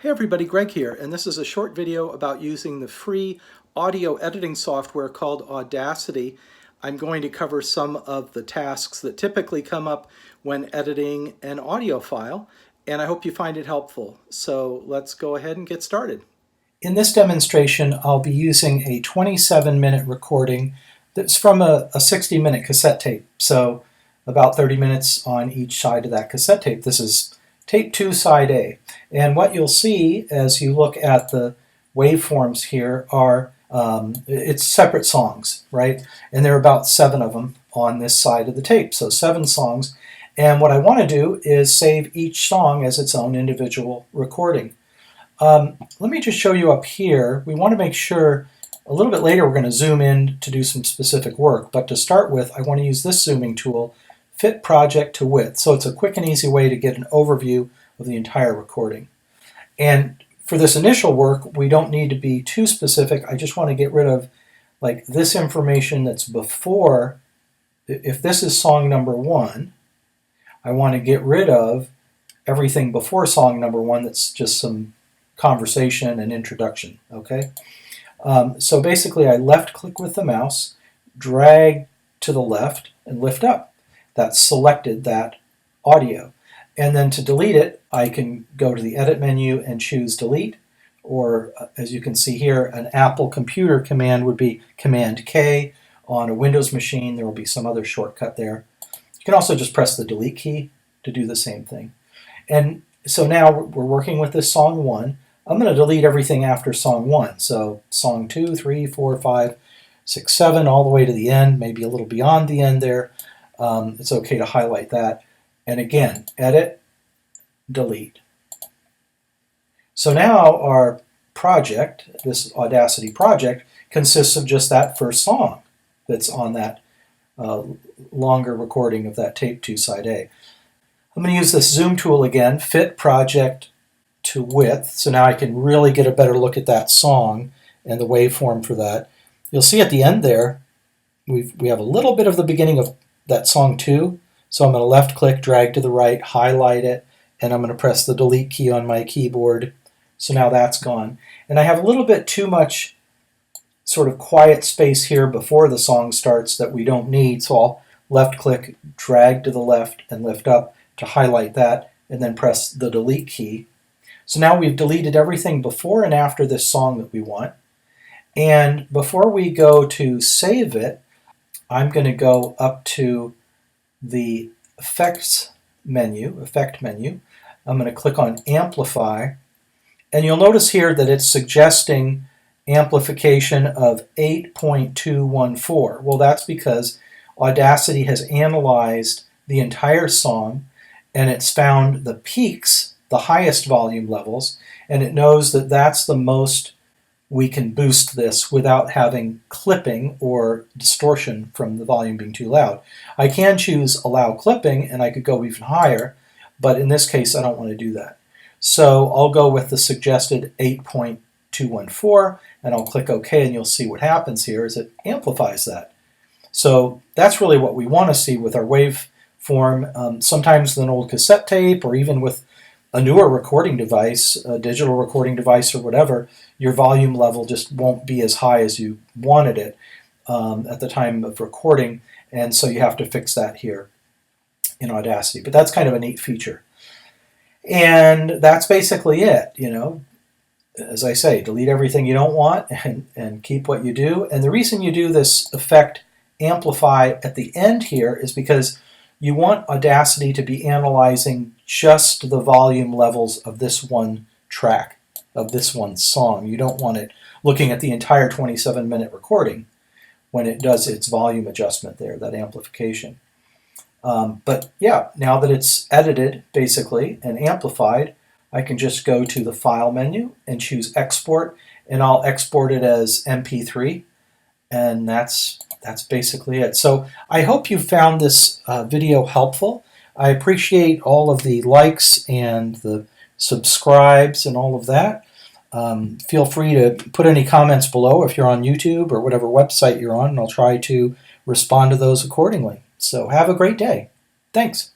Hey everybody, Greg here, and this is a short video about using the free audio editing software called Audacity. I'm going to cover some of the tasks that typically come up when editing an audio file, and I hope you find it helpful. So let's go ahead and get started. In this demonstration, I'll be using a 27-minute recording that's from a 60-minute cassette tape, so about 30 minutes on each side of that cassette tape. This is Tape 2, Side A. And what you'll see as you look at the waveforms here are, it's separate songs, right? And there are about 7 of them on this side of the tape, so 7 songs. And what I want to do is save each song as its own individual recording. Let me just show you up here. We want to make sure, a little bit later we're going to zoom in to do some specific work, but to start with I want to use this zooming tool, Fit Project to Width. So it's a quick and easy way to get an overview of the entire recording. And for this initial work, we don't need to be too specific. I just want to get rid of like this information that's before. If this is song number 1, I want to get rid of everything before song number 1 that's just some conversation and introduction, okay? So basically I left click with the mouse, drag to the left, and lift up. That selected that audio. And then to delete it, I can go to the Edit menu and choose Delete, or as you can see here, an Apple computer command would be Command K. On a Windows machine, there will be some other shortcut there. You can also just press the Delete key to do the same thing. And so now we're working with this song 1. I'm going to delete everything after song 1. So song 2, 3, 4, 5, 6, 7, all the way to the end, maybe a little beyond the end there. It's okay to highlight that. And again, Edit, Delete. So now our project, this Audacity project, consists of just that first song that's on that longer recording of that Tape 2 Side A. I'm going to use this zoom tool again, Fit Project to Width, so now I can really get a better look at that song and the waveform for that. You'll see at the end there, we have a little bit of the beginning of that song 2, so I'm going to left click, drag to the right, highlight it, and I'm going to press the delete key on my keyboard. So now that's gone. And I have a little bit too much sort of quiet space here before the song starts that we don't need, so I'll left click, drag to the left, and lift up to highlight that, and then press the delete key. So now we've deleted everything before and after this song that we want. And before we go to save it, I'm going to go up to the Effect menu. I'm going to click on Amplify, and you'll notice here that it's suggesting amplification of 8.214. Well, that's because Audacity has analyzed the entire song, and it's found the peaks, the highest volume levels, and it knows that that's the most we can boost this without having clipping or distortion from the volume being too loud. I can choose allow clipping and I could go even higher, but in this case I don't want to do that. So I'll go with the suggested 8.214 and I'll click OK, and you'll see what happens here is it amplifies that. So that's really what we want to see with our waveform. Sometimes with an old cassette tape or even with a newer recording device, a digital recording device or whatever, your volume level just won't be as high as you wanted it at the time of recording, and so you have to fix that here in Audacity. But that's kind of a neat feature. And that's basically it, you know. As I say, delete everything you don't want and keep what you do. And the reason you do this effect amplify at the end here is because you want Audacity to be analyzing just the volume levels of this one track, of this one song. You don't want it looking at the entire 27-minute recording when it does its volume adjustment there, that amplification. But yeah, now that it's edited basically and amplified, I can just go to the File menu and choose Export, and I'll export it as MP3, and that's basically it. So I hope you found this video helpful. I appreciate all of the likes and the subscribes and all of that. Feel free to put any comments below if you're on YouTube or whatever website you're on, and I'll try to respond to those accordingly. So have a great day. Thanks.